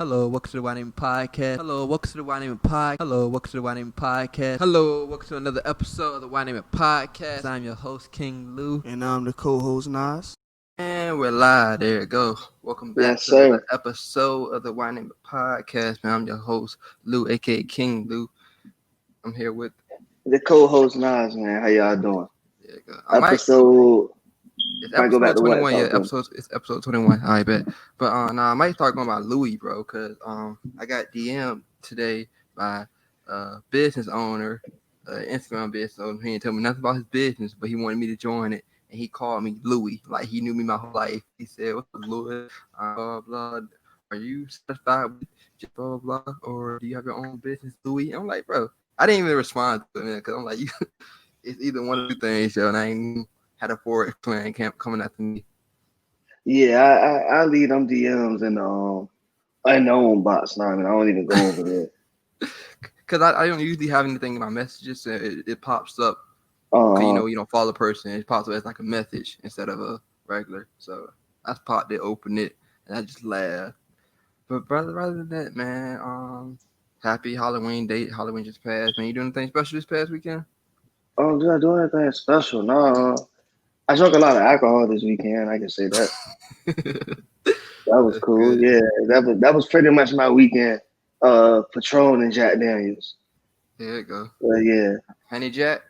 Hello, welcome to the Why Name Podcast. Hello, welcome to the Why Name Podcast. Hello, welcome to the Why Name Podcast. Hello, welcome to another episode of the Why Name Podcast. I'm your host, King Lou. And I'm the co-host, Nas. And we're live. There you go. Welcome back Yes, to sir. another episode of the Why Name Podcast. Man, I'm your host, Lou, aka King Lou. I'm here with The co-host, Nas, man. How y'all doing? there you go. It's episode 21. Yeah, it's episode 21. I bet. But I might start going by Louis, bro, because I got DM'd today by a business owner, Instagram business owner. He didn't tell me nothing about his business, but he wanted me to join it, and he called me Louis, like he knew me my whole life. He said, "What's up, Louis? Blah blah. Are you satisfied with just blah blah, or do you have your own business, Louis?" I'm like, bro, I didn't even respond to it, man, because I'm like, it's either one of two things, yo, and I ain't had a forex plan coming after me. Yeah, I leave them DMs in the unknown box now. I mean, I don't even go over there. Because I don't usually have anything in my messages, so it pops up. Because you don't follow the person, it pops up as like a message instead of a regular. So I popped it, opened it, and I just laughed. But rather than that, man, happy Halloween date. Halloween just passed. Man, you doing anything special this past weekend? Did I do anything special? No. I drank a lot of alcohol this weekend. I can say that. That was cool. Good. Yeah, that was pretty much my weekend. Patron and Jack Daniels. There you go. Yeah. Honey Jack.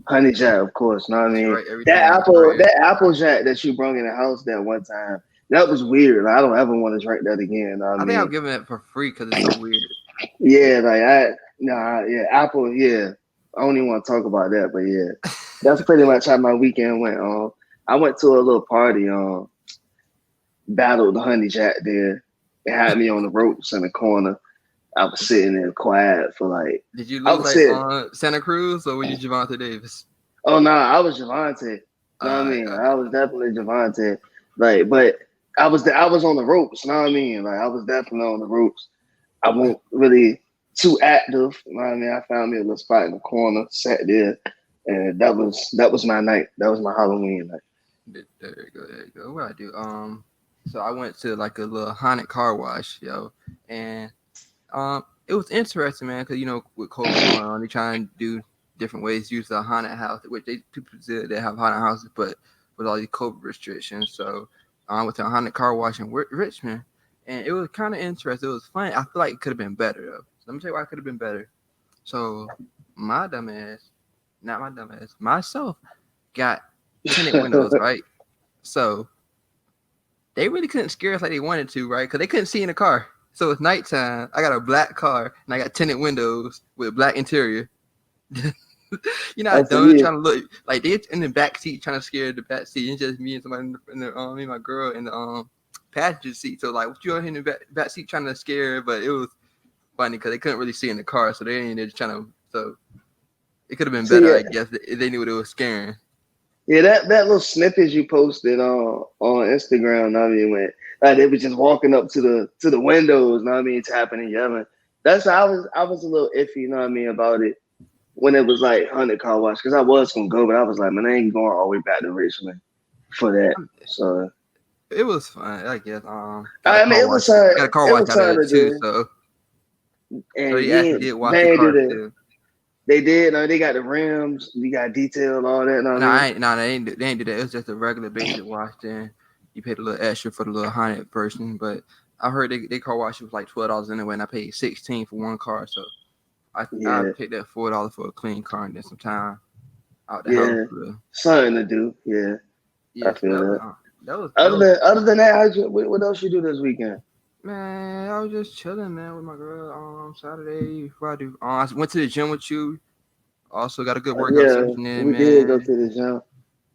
Honey Jack, of course. Know what I mean? Right, that apple Jack that you brought in the house that one time, that was weird. Like, I don't ever want to drink that again. Know what I think I'm giving it for free because it's so weird. Yeah, apple. Yeah, I don't even want to talk about that, but yeah, that's pretty much how my weekend went. I went to a little party. Battled the Honey Jack there. They had me on the ropes in the corner. I was sitting there quiet for like. Did you lose like Santa Cruz or were you Javante Davis? Oh no, I was Javante. You know what I mean? I was definitely Javante. Like, but I was on the ropes. You know what I mean? Like, I was definitely on the ropes. I wasn't really too active. You know what I mean? I found me a little spot in the corner, sat there, and that was my night. That was my Halloween night. There you go. What I do? So I went to like a little haunted car wash, yo, and it was interesting, man, because with COVID going on, they try and do different ways to use the haunted house, which people say they have haunted houses, but with all these COVID restrictions. So I went to a haunted car wash in Richmond, and it was kind of interesting. It was fun. I feel like it could have been better though. So let me tell you why it could have been better. So myself got tinted windows, right? So they really couldn't scare us like they wanted to, right? Because they couldn't see in the car. So it's nighttime. I got a black car and I got tinted windows with a black interior. How dumb trying to look like they in the back seat trying to scare the back seat. And just me and somebody me and my girl in the passenger seat. So like, what you in the back seat trying to scare? But it was funny because they couldn't really see in the car, so they ain't there trying to. So it could have been better, I guess, if they knew what it was scaring. Yeah, that little snippet you posted on Instagram, I mean, when like they were just walking up to the windows, know what I mean, tapping and yelling. That's I was a little iffy, you know what I mean, about it when it was like 100 car wash, because I was gonna go, but I was like, man, I ain't going all the way back to Richmond for that. So it was fun, I guess. I mean, it was got a car wash out of it too, so he actually did wash the car too. They did. No, they got the rims. We got detail, all that. They ain't do that. It was just a regular basic wash. Then you paid a little extra for the little haunted person. But I heard they car wash was like $12 anyway, and I paid $16 for one car. So I paid that $4 for a clean car and then some time out the house. Something to do. Yeah. I feel that was other than that, what else you do this weekend? Man, I was just chilling, man, with my girl. Saturday, Friday. I went to the gym with you. Also got a good workout session in, we did go to the gym.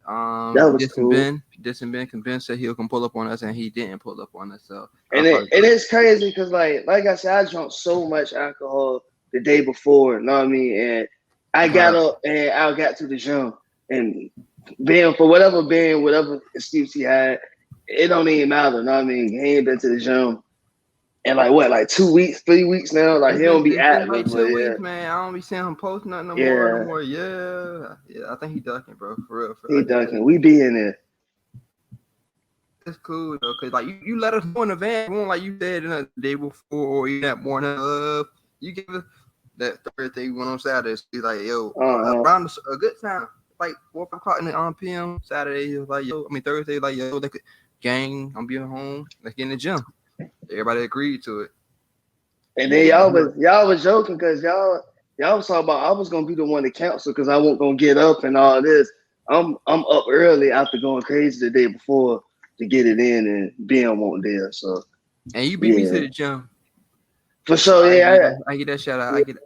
That was cool. Ben said he'll come pull up on us, and he didn't pull up on us. So and it is crazy because like I said, I drank so much alcohol the day before. You know what I mean? And I got up and I got to the gym, and whatever excuse he had, it don't even matter. You know what I mean? He ain't been to the gym. And like 2 weeks, 3 weeks now, like he don't be active. Like 2 weeks, man. I don't be seeing him post nothing no more. Yeah. I think he ducking, bro. For real. He ducking. We be in there. it's cool though, cause like you let us know in advance. We won't like you said the day before or even that morning of. You give us that Thursday went on Saturday. So he's like, yo, around a good time, like 4 o'clock in the PM. Saturday, he was like, Thursday, like, yo, like, gang, I'm being home, like in the gym. Everybody agreed to it. And then y'all was joking because y'all was talking about I was gonna be the one to cancel because I wasn't gonna get up and all this. I'm up early after going crazy the day before to get it in, and Ben won't there. So and you beat me to the gym. For sure, I get that shout out. I get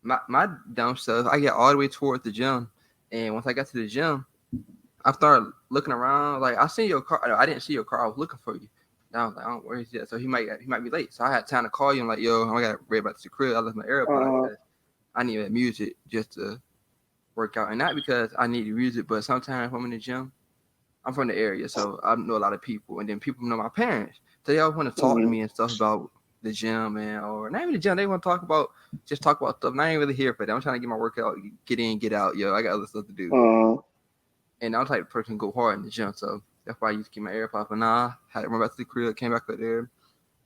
my dumb stuff. I get all the way towards the gym, and once I got to the gym, I started looking around. Like I seen your car. I didn't see your car. I was looking for you. And I was like, oh, where is that? So he might be late. So I had time to call you. I'm like, yo, I got ready about to the crib. I left my AirPods. I need that music just to work out, and not because I need the music, but sometimes when I'm in the gym, I'm from the area, so I know a lot of people, and then people know my parents. So they always want to talk to me and stuff about the gym, or not even the gym. They want to talk about stuff. And I ain't really here for that. I'm trying to get my workout, get in, get out. Yo, I got other stuff to do. And I'm the type of person who go hard in the gym, so that's why I used to keep my AirPods. But nah, had to run back to the crib, came back up there,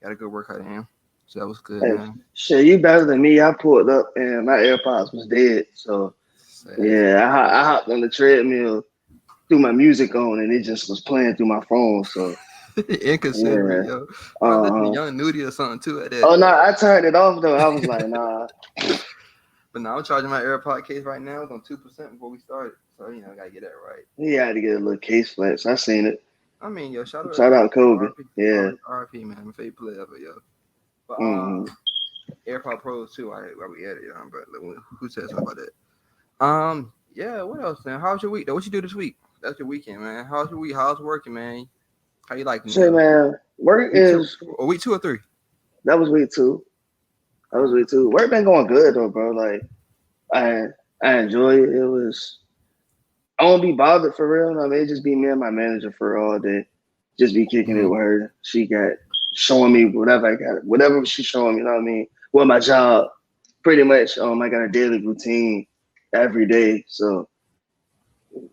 got a good workout in. So that was good, man. Shit, you better than me. I pulled up and my AirPods was dead. So yeah, I hopped on the treadmill, threw my music on, and it just was playing through my phone. So inconsiderate, yo. I listened to Young Nudie or something too at that. Oh no, I turned it off though. I was like, nah. But now I'm charging my AirPod case right now. It's on 2% before we started. So I gotta get that right. He had to get a little case flex. I seen it. I mean, yo, shout out Kobe. Yeah. RP, man. My favorite player ever, yo. But AirPod Pros too. Why we added it on, but who says something about that? Yeah. What else, man? How's your week though? What you do this week? That's your weekend, man. How's your week? How's working, man? How you like? Say, man, work is week 2 or 3. That was week 2. Work been going good though, bro. Like I enjoy it. It was. I won't be bothered for real. I mean, it just be me and my manager for all day. Just be kicking it with her. She got showing me whatever she's showing me, you know what I mean? Well, my job, pretty much, I got a daily routine every day. So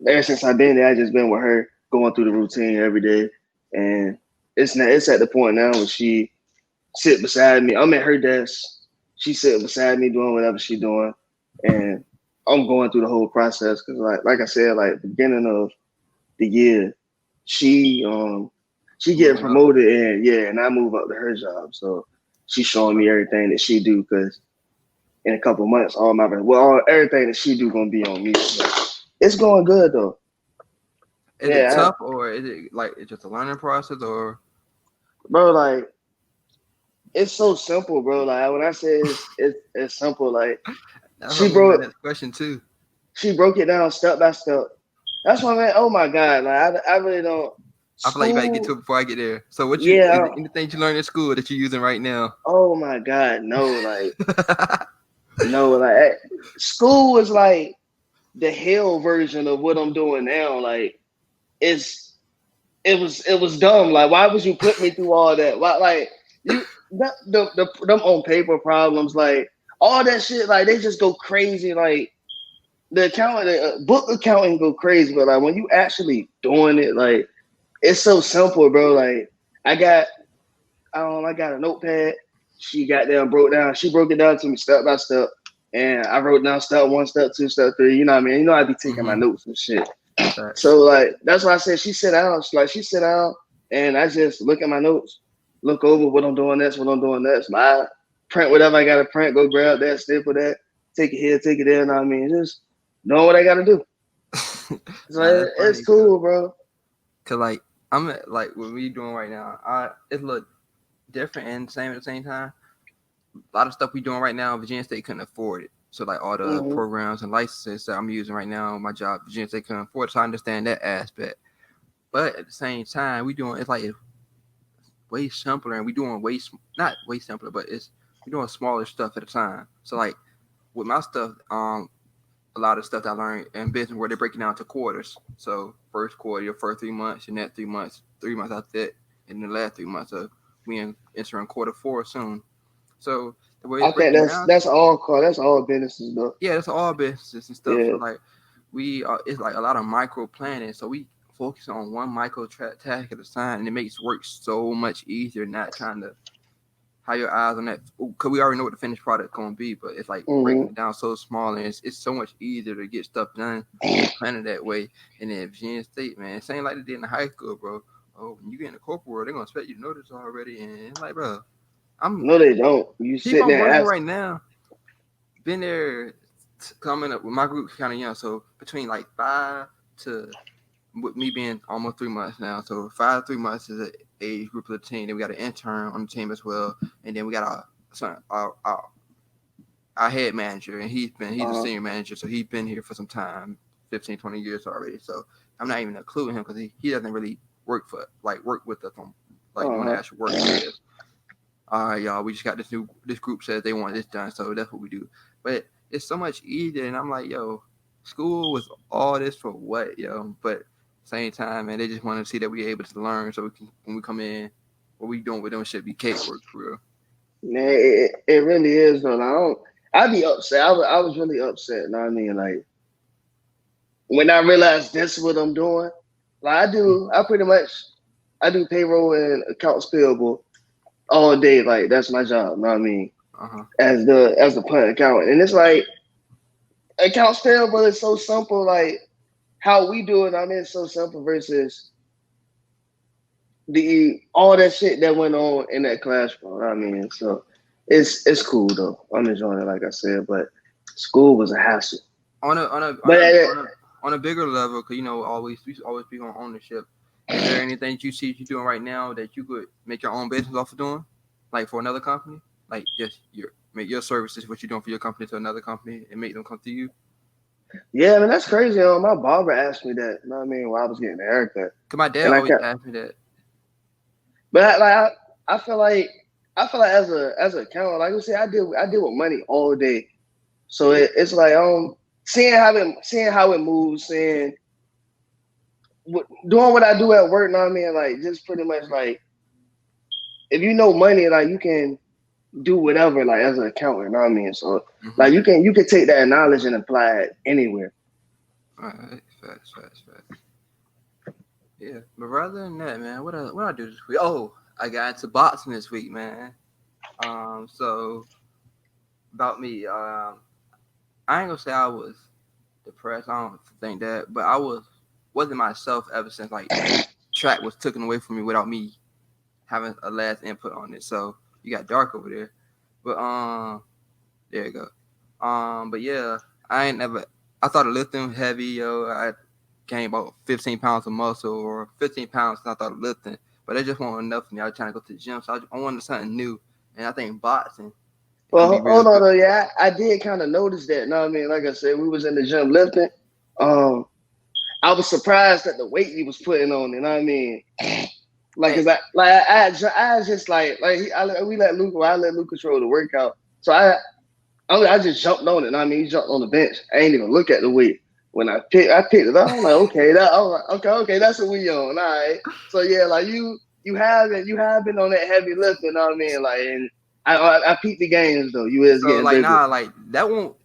ever since I've been there, I just been with her, going through the routine every day. And it's at the point now where she sit beside me. I'm at her desk. She sitting beside me doing whatever she's doing. And I'm going through the whole process because like I said, like beginning of the year, she getting promoted and I move up to her job. So she's showing me everything that she do because in a couple of months, everything that she do gonna be on me. So it's going good though. Is it tough or is it like it's just a learning process or? Bro, like it's so simple, bro. Like when I say it's simple, like she broke that question too. She broke it down step by step. That's why, man. Oh my God, like I really don't. I feel like you better get to it before I get there. So what you anything you learned in school that you're using right now? Oh my God, no, like no, like school was like the hell version of what I'm doing now. Like it was dumb. Like why would you put me through all that? Why, like you them on paper problems, like all that shit, like they just go crazy. Like the accounting, book accounting go crazy, but like when you actually doing it, like it's so simple, bro. Like I got a notepad. She got down, she broke it down to me step by step. And I wrote down step 1, step 2, step 3. You know what I mean? You know I be taking my notes and shit. So like that's why I said she sit down. She sit down and I just look at my notes, look over what I'm doing next, I print whatever I gotta print, go grab that, staple that, take it here, take it there, you know what I mean? Just know what I gotta do. So it's cool, bro. Cause like I'm like what we doing right now, it look different and same at the same time. A lot of stuff we doing right now, Virginia State couldn't afford it. So like all the programs and licenses that I'm using right now, my job, Virginia State couldn't afford it. So I understand that aspect. But at the same time, we doing it's way simpler, and we doing not way simpler, but we doing smaller stuff at a time. So like with my stuff, a lot of stuff that I learned in business where they're breaking down to quarters. So first quarter, your first 3 months, your next 3 months, 3 months after that, and the last 3 months. So we entering quarter 4 soon. So the way I think that's all businesses though. Yeah, that's all businesses and stuff. Yeah. So like it's like a lot of micro planning. So focus on one micro task at a time, and it makes work so much easier. Not trying to have your eyes on that, because we already know what the finished product gonna be, but it's like breaking it down so small, and it's so much easier to get stuff done planning that way. And then Virginia State, man, same like they did in high school, bro. Oh, when you get in the corporate world, they're gonna expect you to know this already, and like, bro, No, they don't. You sit I'm there working ask. right now. Been there, coming up with my group kind of young, so between like 5 to, with me being almost 3 months now, so 5 to 3 months is an age group of the team. Then we got an intern on the team as well, and then we got our head manager, and he's a senior manager, so he's been here for some time, 15, 20 years already. So I'm not even including him because he doesn't really work with us on on the actual work. All right, y'all, we just got this group says they want this done, so that's what we do. But it's so much easier, and I'm like, yo, school was all this for what, yo? But same time, man, they just want to see that we're able to learn, so we can, when we come in, what we doing with them should be casework for real. Man, it really is though. I'd be upset. I was really upset. You know what I mean? Like when I realized this is what I'm doing. Like I do payroll and accounts payable all day. Like that's my job. You know what I mean? As the plant accountant, and it's like accounts payable is so simple. Like how we do it, I mean, it's so simple versus all that shit that went on in that classroom. I mean, so it's cool though. I'm enjoying it, like I said, but school was a hassle. On a bigger level, because we always be on ownership. Is there anything that you see you're doing right now that you could make your own business off of doing, like for another company, like just make your services what you're doing for your company to another company and make them come to you? Yeah, I mean that's crazy. My barber asked me that. You know what I mean? While I was getting a haircut. Cause my dad always asked me that. But I feel like as an accountant, like I say, I deal with money all day, so it's like seeing how it moves, doing what I do at work. Know what I mean? Like just pretty much like if you know money, like you can do whatever, like as an accountant. Know what I mean? So like you can take that knowledge and apply it anywhere. All right, facts. Yeah, but rather than that, man, what I do this week? Oh, I got into boxing this week, man. So about me, I ain't gonna say I was depressed. I don't think that, but I wasn't myself ever since like track was taken away from me without me having a last input on it. So you got dark over there, but there you go. But yeah, I thought of lifting heavy, yo. I gained about 15 pounds of muscle or 15 pounds since I thought of lifting, but it just wasn't enough for me. I was trying to go to the gym, so I wanted something new, and I think boxing. Well, hold on though, yeah, I did kind of notice that. You know what I mean? Like I said, we was in the gym lifting. I was surprised at the weight he was putting on. You know what I mean? Like, cause I just we let Luke. I let Luke control the workout, so I just jumped on it. You know what I mean? He jumped on the bench. I ain't even look at the weight. When I picked it up, I'm like, okay, that's what we on. All right. So yeah, like you have been on that heavy lifting. You know what I mean? Like, and I peeped the games though. You is getting bigger. Like that won't.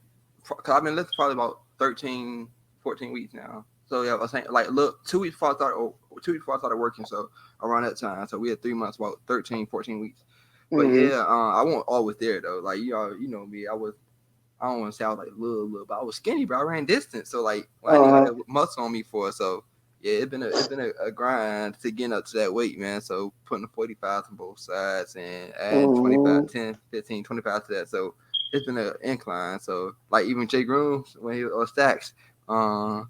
Cause I've been lifting probably about 13, 14 weeks now. So yeah, I was saying like look, 2 weeks before I started working. So around that time, so we had 3 months, about 13, 14 weeks. But yeah, I wasn't always there though. Like you know me, I don't want to say I was like little, but I was skinny, bro. I ran distance, so like I didn't have that muscle on me for it. So yeah, it's been a grind to get up to that weight, man. So putting the 45 on both sides and adding 25, 10, 15, 25 to that. So it's been an incline. So like even Jay Grooms when he was Stacks, was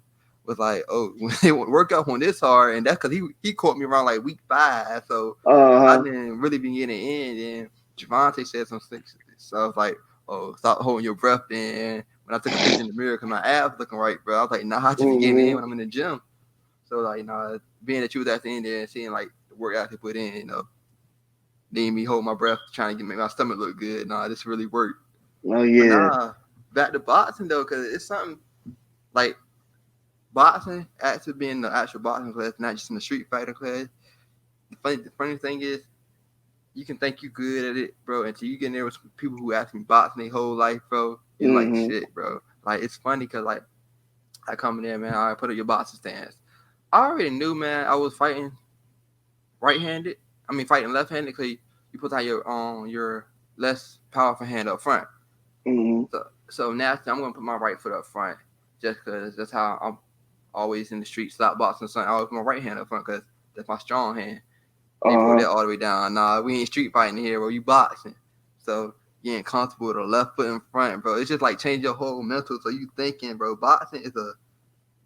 like, oh, when they work out on this hard, and that's because he caught me around like week 5. So I didn't really be getting in. And Javante said some things, so I was like, oh, stop holding your breath in. When I took a picture in the mirror, because my abs looking right, bro, I was like, nah, I just be getting in when I'm in the gym. So like, being that you was at the end there and seeing like the workout they put in, then me hold my breath trying to make my stomach look good. This really worked. Oh yeah. But back to boxing though, because it's something like boxing actually being the actual boxing class, not just in the street fighter class. The funny thing is, you can think you good at it, bro, until you get in there with people who ask me boxing their whole life, bro. You're like, shit, bro. Like, it's funny because, like, I come in there, man, I put up your boxing stance. I already knew, man. I was fighting right-handed. I mean, fighting left-handed because you put out your less powerful hand up front. Mm-hmm. So naturally, I'm gonna put my right foot up front just because that's how I'm always in the street, stop boxing. Something. I always put my right hand up front because that's my strong hand. They put that all the way down. Nah, we ain't street fighting here, bro. You boxing, so you ain't comfortable with the left foot in front, bro. It's just like change your whole mental. So you thinking, bro. Boxing is a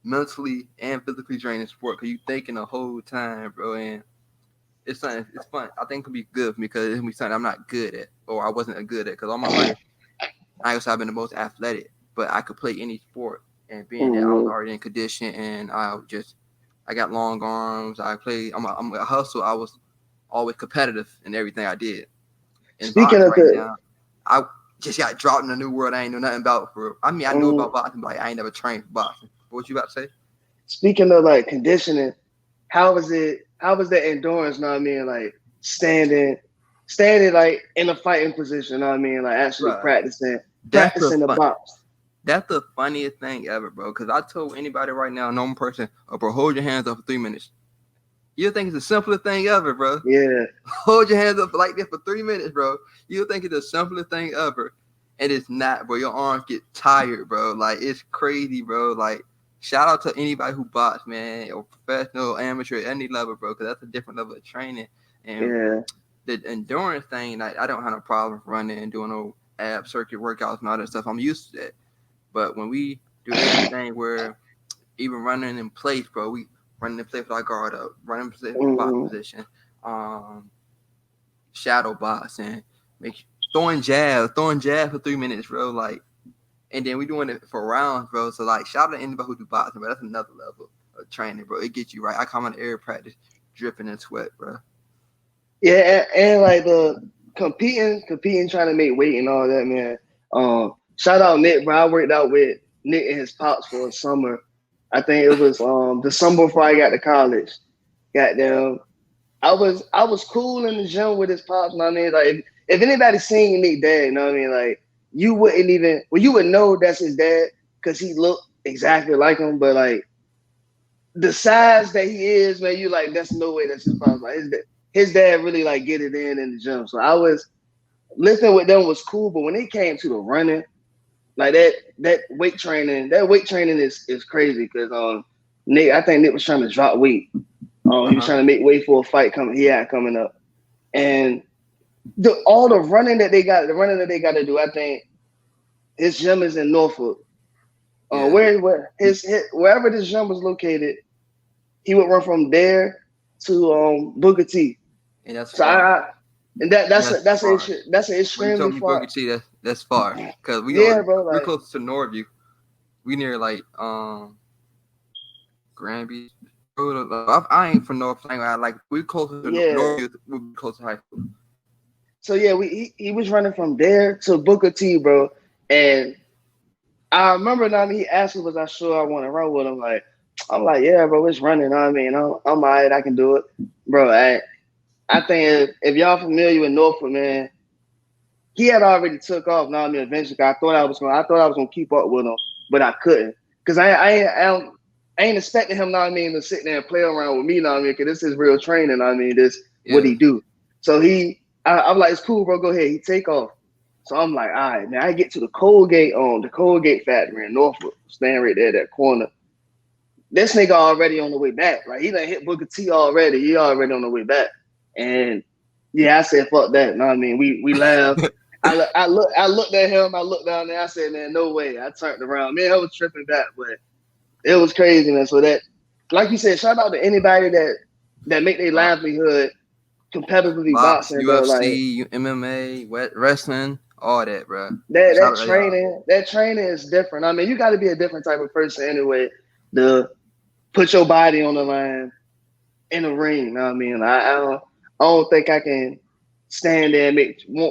mentally and physically draining sport because you thinking the whole time, bro. And it's something. It's fun. I think it could be good for me because it's gonna be something I'm not good at, or I wasn't good at. Because all my life, I guess I've been the most athletic, but I could play any sport. And being that I was already in condition, and I got long arms. I'm a hustle. I was always competitive in everything I did. And Speaking of now, I just got dropped in a new world I ain't know nothing about. I mean, I knew about boxing, but I ain't never trained for boxing. What you about to say? Speaking of like conditioning, how was it? How was the endurance? Know what I mean? Like standing like in a fighting position. Know what I mean? Like actually practicing the box. That's the funniest thing ever, bro. Because I told anybody right now, normal person, bro, hold your hands up for 3 minutes. You think it's the simplest thing ever, bro? Yeah. Hold your hands up like this for 3 minutes, bro. You think it's the simplest thing ever, and it's not, bro. Your arms get tired, bro. Like it's crazy, bro. Like shout out to anybody who box, man, or professional, amateur, any level, bro. Because that's a different level of training. And the endurance thing, like I don't have no problem running and doing no ab circuit workouts and all that stuff. I'm used to that. But when we do anything where even running in place, bro, we running in place with our guard up, running in place with box position, shadow boxing, throwing jabs for 3 minutes, bro. Like, and then we doing it for rounds, bro. So like, shout out to anybody who do boxing, but that's another level of training, bro. It gets you right. I come on air practice, dripping in sweat, bro. Yeah, and like the competing, trying to make weight and all that, man. Shout out Nick, bro. I worked out with Nick and his pops for a summer. I think it was the summer before I got to college. Goddamn, I was cool in the gym with his pops. You know what I mean? Like if anybody seen Nick dad, you know what I mean? Like you wouldn't even you would know that's his dad because he looked exactly like him, but like the size that he is, man, you like that's no way that's his pops. Like his dad really like get it in the gym. So I was lifting with them was cool, but when it came to the running, like that weight training is crazy because Nick, I think Nick was trying to drop weight. He was trying to make weight for a fight coming up, and all the running that they got to do. I think his gym is in Norfolk. Wherever this gym was located, he would run from there to Booker T. And that's so far. That's an extremely when you told me far. Booker T, that's far because bro, we're close to Norview. We near like Granby. I ain't from North. Like we close to Norview. We're close to high school. So yeah, he was running from there to Booker T, bro. And I remember now he asked me, was I sure I want to run with him? Like, I'm like, yeah, bro, it's running. You know what I mean, I'm all right, I can do it, bro. I think if y'all familiar with Norfolk, man, he had already took off. Now I mean, eventually, I thought I was gonna keep up with him, but I couldn't because I ain't expecting him. Now I mean, to sit there and play around with me. Now I mean, because this is real training. I mean, this what he do. So I'm like, it's cool, bro. Go ahead. He take off. So I'm like, all right, man. I get to the Colgate factory in Norfolk, staying right there, that corner. This nigga already on the way back. Like he done hit Booker T already. He already on the way back. And yeah, I said, fuck that. No, I mean, we laughed. I looked at him. I looked down there. I said, man, no way. I turned around. Man, I was tripping back, but it was crazy, man. So that, like you said, shout out to anybody that make their livelihood competitively boxing, UFC, bro. Like MMA, wrestling, all that, bro. That training is different. I mean, you got to be a different type of person anyway to put your body on the line in the ring. You know what I mean? I don't think I can stand there and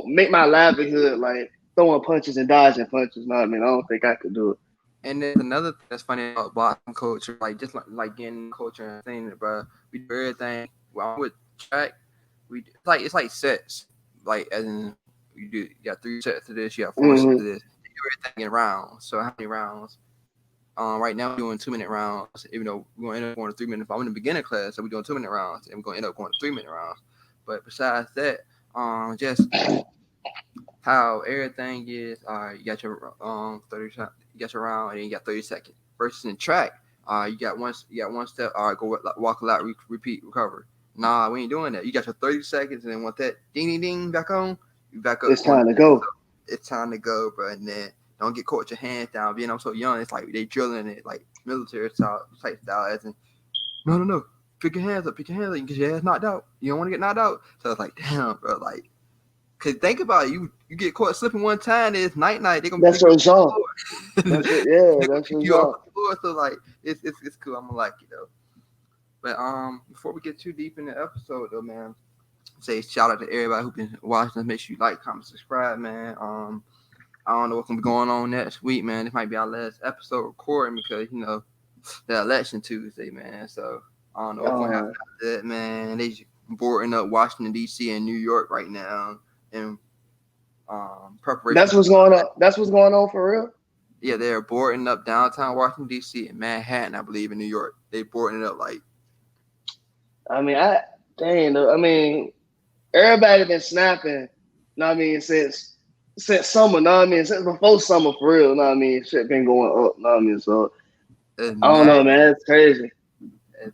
make my livelihood like throwing punches and dodging punches. You know what I mean? I don't think I could do it. And there's another thing that's funny about boxing culture, like just like getting culture and things, bro. We do everything. Well, with track, it's like sets, like as in you got 3 sets of this, you got 4 sets of this. You do everything in rounds. So how many rounds? Right now we're doing 2-minute rounds. Even though we're gonna end up going to 3 minutes. If I'm in the beginner class, so we're doing 2-minute rounds, and we're gonna end up going to 3-minute rounds. But besides that, just how everything is. You got your 30 shot, you got your round, and then you got 30 seconds. Versus in track, you got one step. All right, go walk a lot, repeat, recover. Nah, we ain't doing that. You got your 30 seconds, and then once that ding ding ding back on, you back up. It's time to go. So it's time to go, bro. And then don't get caught with your hands down. Being I'm so young, it's like they drilling it like military style type style, as in no. Pick your hands up, you can get your ass knocked out. You don't want to get knocked out. So it's like, damn, bro, like. Cause think about it, you get caught slipping one time, it's night. They gonna that's your job. That's your you job. off the floor. So like it's cool. I'm gonna like it though. But before we get too deep in the episode though, man, say shout out to everybody who been watching. Make sure you like, comment, subscribe, man. I don't know what's gonna be going on next week, man. This might be our last episode recording because the election Tuesday, man. So I don't know what's gonna happen after that, man. They boarding up Washington D.C. and New York right now. In preparation. That's what's going on. That's what's going on for real. Yeah, they're boarding up downtown Washington D.C. and Manhattan, I believe, in New York. They boarding it up like. I mean, everybody been snapping. You know what I mean? Since summer. Know what I mean? Since before summer, for real. Know what I mean? Shit been going up. Know what I mean? So I don't know, man. It's crazy.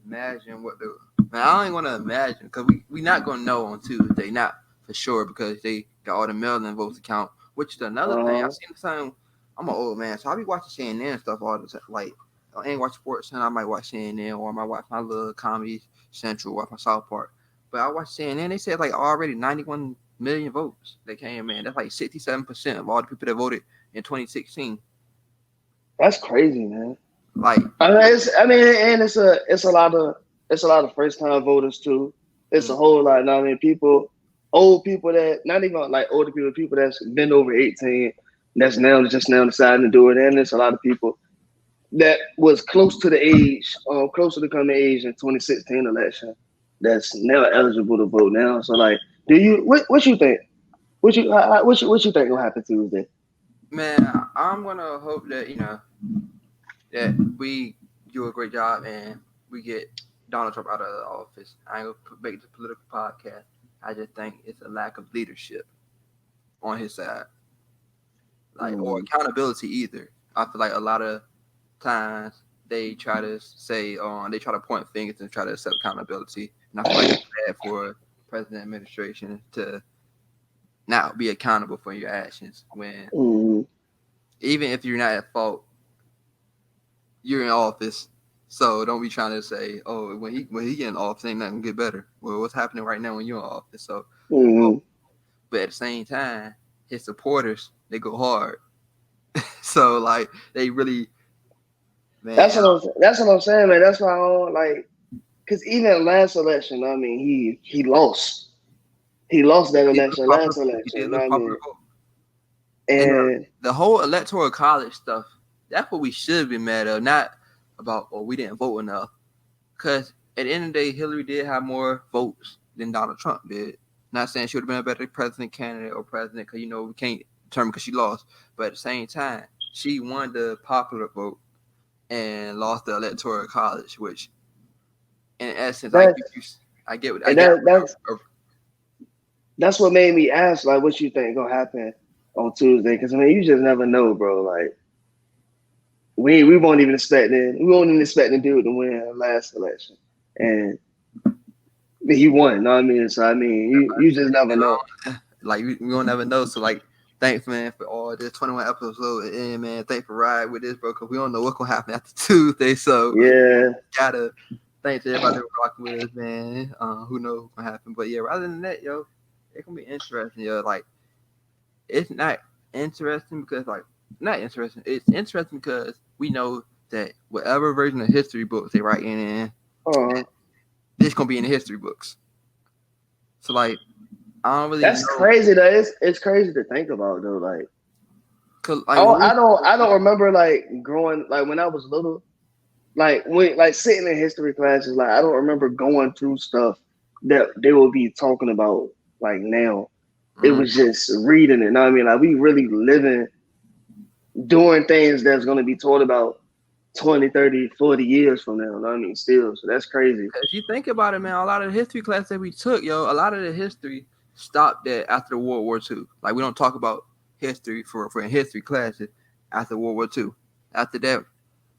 Imagine what the man. I don't even want to imagine because we not gonna know on Tuesday. Not. For sure, because they got all the mail-in votes to count, which is another thing. I seen the time. I'm an old man, so I be watching CNN and stuff all the time. Like, I ain't watch sports, and I might watch CNN, or I might watch my little Comedy Central, watch my South Park. But I watch CNN. They said like already 91 million votes that came in. That's like 67% of all the people that voted in 2016. That's crazy, man. Like, and it's a lot of first-time voters too. It's a whole lot. I mean, old people that not even like older people that's been over 18, that's just now deciding to do it. And there's a lot of people that was close to becoming age in 2016 election that's now eligible to vote now. So like, what you think? What you think will happen Tuesday? Man, I'm gonna hope that that we do a great job and we get Donald Trump out of the office. I ain't gonna make it a political podcast. I just think it's a lack of leadership on his side, or accountability either. I feel like a lot of times they try to say, they try to point fingers and try to accept accountability. And I feel like it's bad for president administration to not be accountable for your actions when even if you're not at fault, you're in office. So don't be trying to say, oh, when he get in office, ain't nothing get better. Well, what's happening right now when you're in office? So, but at the same time, his supporters, they go hard. So like they really, man. That's what I'm saying, man. That's why I don't like, because even last election, I mean, he lost. He lost that election last election. You know what I mean? And the whole electoral college stuff, that's what we should be mad at, not about, we didn't vote enough. Because at the end of the day, Hillary did have more votes than Donald Trump did. Not saying she would have been a better president candidate or president, because, we can't determine because she lost. But at the same time, she won the popular vote and lost the electoral college, which, in essence, I get what that's what made me ask, like, what you think gonna happen on Tuesday? Because you just never know, bro. Like, we won't even expect the dude to win last election, and he won. Know what I mean? So you just never know. Like we won't never know. So like, thanks, man, for all this 21 episodes. And man, thanks for riding with this, bro. Because we don't know what's gonna happen after Tuesday. So yeah, gotta thanks to everybody for rocking with us, man. Who knows what's gonna happen? But yeah, rather than that, it's gonna be interesting. Like, it's not interesting because it's interesting because we know that whatever version of history books they write in, it's gonna be in the history books. So like, I don't really. That's know. Crazy though. It's crazy to think about though. Like, I don't remember like growing like when I was little, like when like sitting in history classes. Like I don't remember going through stuff that they will be talking about like now. It was just reading it. Know what I mean? Like we really living, doing things that's going to be taught about 20, 30, 40 years from now. You know what I mean? Still. So that's crazy. If you think about it, man, a lot of the history class that we took, a lot of the history stopped at after World War II. Like we don't talk about history for history classes after World War II. After that,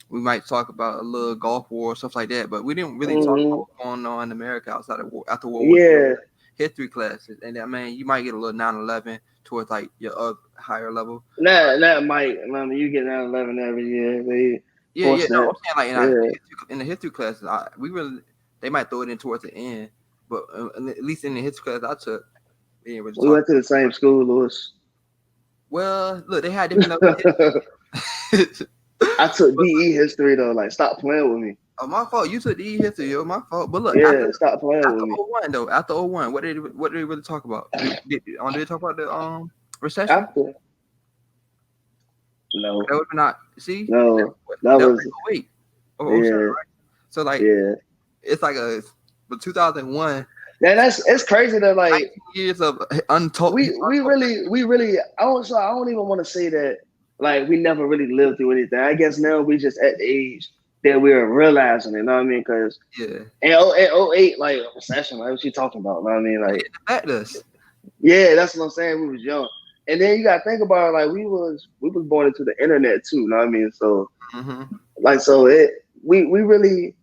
we might talk about a little Gulf War, stuff like that, but we didn't really talk about what's going on in America outside of after World War II. History classes, and I mean, you might get a little 9/11 towards like your higher level. That might, I mean, you get 9/11 every year. No, I'm saying like in the history classes, they might throw it in towards the end, but at least in the history class I took, we went to the same school, Lewis. Well, look, they had different levels. I took DE history though. Like, stop playing with me. Oh, my fault. You took DE history, my fault. But look, stop playing with me. After 01, what did they really talk about? Did they talk about the recession? After? No. That would not see. No, that was 08. Right? So like, it's like but 2001. Yeah, it's crazy that like 19 years of untold. We really. I don't even want to say that like we never really lived through anything. I guess now we just at the age that we're realizing it. You know what I mean? Because in 08, like recession, like what you talking about? You know what I mean? Like that's what I'm saying. We was young, and then you got to think about it, like we was born into the internet too. You know what I mean? So like we really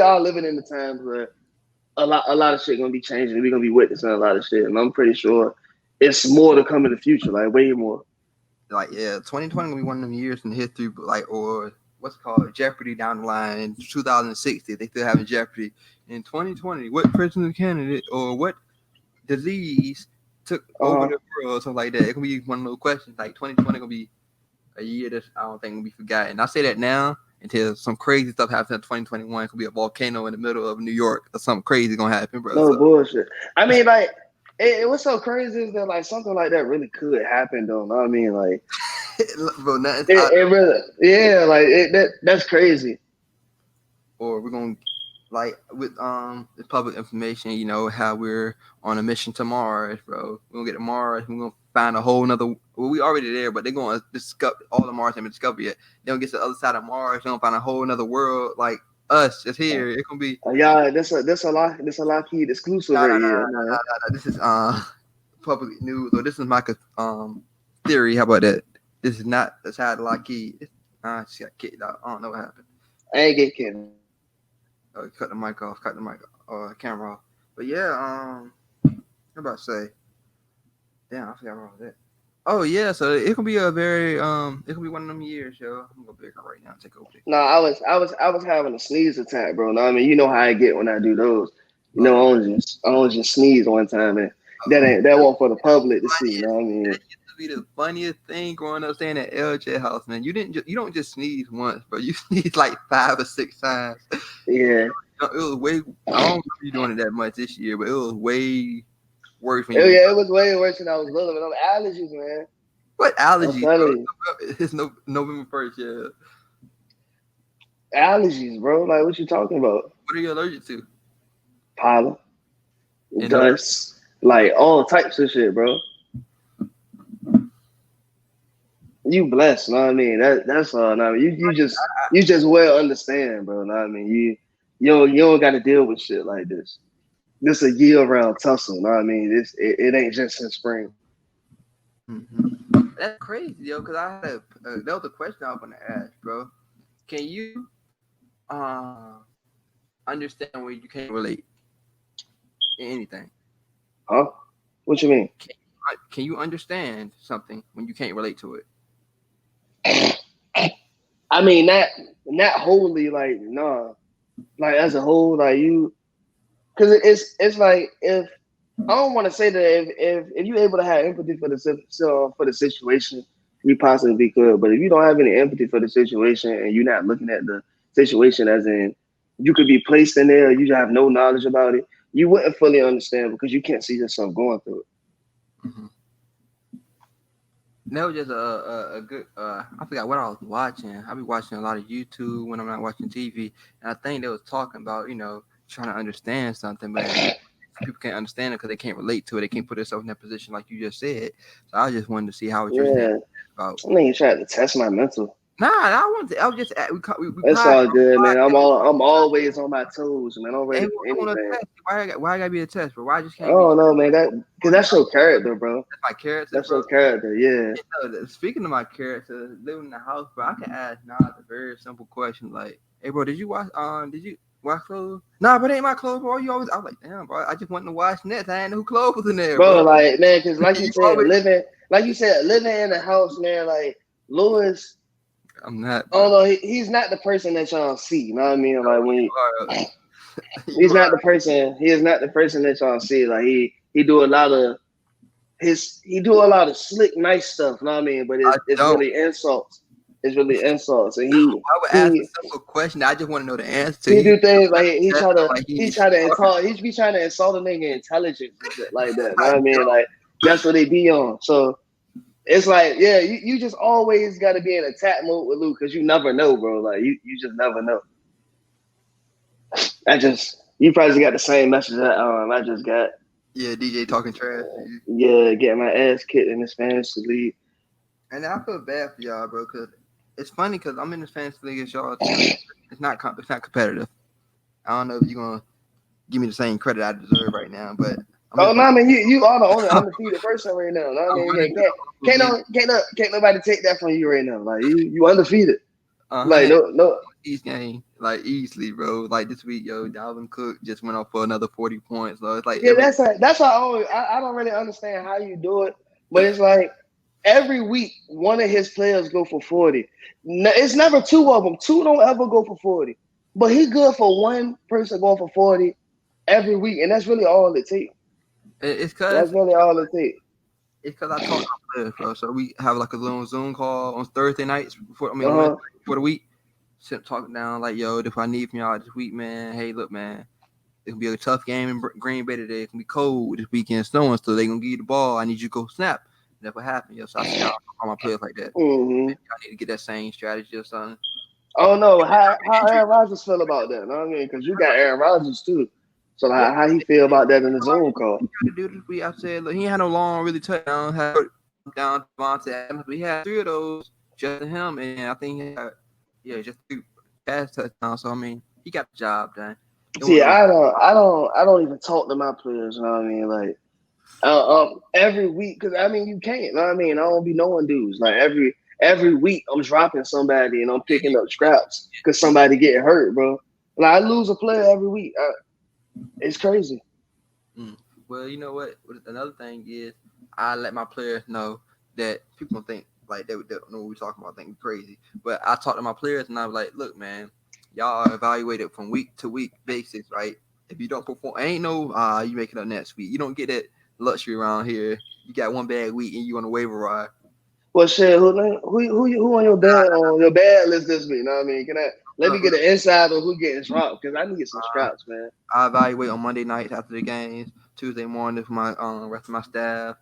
are living in the times where a lot of shit gonna be changing. We're gonna be witnessing a lot of shit, and I'm pretty sure it's more to come in the future, like way more. Like 2020 gonna be one of them years in history, like or what's called Jeopardy down the line in 2060. They still having Jeopardy in 2020. What president candidate or what disease took over the world, something like that. It can be one of those questions. Like 2020 gonna be a year that I don't think will be forgotten. I say that now until some crazy stuff happens in 2021. It could be a volcano in the middle of New York or something crazy gonna happen, bro. No bullshit. I mean, like, it what's so crazy is that like something like that really could happen, though. Know what I mean? Like, bro, it really, like that's crazy. Or we're gonna like with the public information, how we're on a mission to Mars, bro. We're gonna get to Mars. We're gonna find a whole nother. Well, we already there, but they're gonna discover all the Mars haven't been discovered yet. They're gonna get to the other side of Mars. They're gonna find a whole nother world like us just here. It's gonna be this a Lockheed exclusive right here. No. This is public news, or this is my theory. How about that? This is not the side of Lockheed. She got kicked out. I don't know what happened. I ain't get kicked. Cut the mic off. Camera off. But I'm about to say. Damn, I forgot about that. Oh yeah, so it can be a very it can be one of them years, yo. I'm gonna go bigger right now and take over. No, I was having a sneeze attack, bro. No, I mean, you know how I get when I do those. You know, I only just sneeze one time, and that won't for the public to see. You know what I mean? That used to be the funniest thing growing up staying at LJ house, man. You don't just sneeze once, bro. You sneeze like 5 or 6 times. Yeah. It was way. I don't know if you're doing it that much this year, but it was way worse. It was way worse when I was little. But allergies, man. What allergies? It's November 1st, yeah. Allergies, bro. Like, what you talking about? What are you allergic to? Pollen, dust, like all types of shit, bro. You blessed, know what I mean? That's all. Know what I mean? You just well understand, bro. Know what I mean? You don't got to deal with shit like this. This a year-round tussle. Know what I mean? It ain't just in spring. Mm-hmm. That's crazy, yo. Because I had that was a question I was gonna ask, bro. Can you understand when you can't relate in anything? Huh? What you mean? Can you understand something when you can't relate to it? I mean, not wholly, like, nah. Like, as a whole, like, you, because it's like, if I don't want to say that if you're able to have empathy for the situation, you possibly could. But if you don't have any empathy for the situation and you're not looking at the situation as in you could be placed in there, you have no knowledge about it, you wouldn't fully understand because you can't see yourself going through it. Mm-hmm. That was just a good. I forgot what I was watching. I be watching a lot of YouTube when I'm not watching TV, and I think they was talking about trying to understand something, but people can't understand it because they can't relate to it. They can't put themselves in that position like you just said. So I just wanted to see how what you're saying about. I think you tried to test my mental. Nah, I was just we That's pod, all good, man. I'm podcast. always on my toes, man. I'm ready Hey, for I want a anything. test. Why I gotta be a test, bro? Why I just I can't be don't know, man. Cause that's your character, bro. my character, That's bro? your character, yeah. Speaking of my character, living in the house, bro, I can ask Nas a very simple question like, "Hey, bro, did you wash clothes? Nah, but it ain't my clothes, bro. You always." I was like, "Damn, bro, I just went to wash nets. I didn't know who clothes was in there, Bro, bro." like, man, cause like You you said, always, living in the house, man, like Lewis, I'm not, I don't bro. know, he's not the person that y'all see. You know what I mean? No, Like when you are, he's you not are. the person, he is not the person that y'all see. Like he do a lot of slick, nice stuff, you know what I mean? But I it's don't. really insults. It's really insults. And I would ask a simple question. I just want to know the answer to. he He do things like he try to like he he's try to smart. insult he be trying to insult a nigga intelligence and shit like that. You know what I mean? Like that's what they be on. So it's like, yeah, you just always got to be in attack mode with Luke because you never know, bro. Like you just never know. You probably got the same message that I just got. Yeah, DJ talking trash to you. Yeah, getting my ass kicked in this fantasy league. And I feel bad for y'all, bro, because it's funny because I'm in this fantasy league as y'all too. It's not competitive. I don't know if you're gonna give me the same credit I deserve right now, but I'm Oh just no, gonna. I mean you are the only undefeated person right now. No, I I'm mean really can't nobody take that from you right now. Like you undefeated. Like 100 no. each game, like easily, bro. Like this week, yo, Dalvin Cook just went off for another 40 points. So it's like Yeah, that's why I don't really understand how you do it, but it's like every week one of his players go for 40. It's never two of them. Two don't ever go for 40, but he good for one person going for 40 every week, and that's really all it takes. it's That's cause really all it takes. it's cause I talk to my players, bro. So we have like a little Zoom call on Thursday nights on Uh-huh. Wednesday for the week. Sit talking down like, yo, if I need from y'all this week, man. Hey, look, man. It can be a tough game in Green Bay today. It can be cold this weekend, snowing, so they gonna give you the ball. I need you to go snap. Never happened, yo. So I see all my players like that. Mm-hmm. Maybe I need to get that same strategy or something. I don't know how Aaron Rodgers feel about that. You know what I mean? Because you got Aaron Rodgers too. So Yeah, how he feel about that in the Zoom call? he got to do this week. I said, look, he had no long really touchdown. Had down Devontae Adams, but he had 3 of those just to him, and I think he had just 3 pass touchdowns. So I mean, he got the job done. See, I don't even talk to my players. You know what I mean? Like, every week, because I mean, you can't. You know what I mean? I don't be knowing dudes. Like every week, I'm dropping somebody and I'm picking up scraps because somebody getting hurt, bro. Like I lose a player every week. It's crazy. Well, you know what? Another thing is, I let my players know that people don't think like they don't know what we're talking about, think we're crazy. But I talk to my players and I was like, look, man, y'all are evaluated from week to week basis, right? If you don't perform, ain't no you make it up next week. You don't get that luxury around here. You got one bad week and you on the waiver wire. Well, shit, who on your bad list this week? You know what I mean? Let me get an insight on who getting dropped because I need some scraps, man. I evaluate on Monday nights after the games. Tuesday morning for my rest of my staff,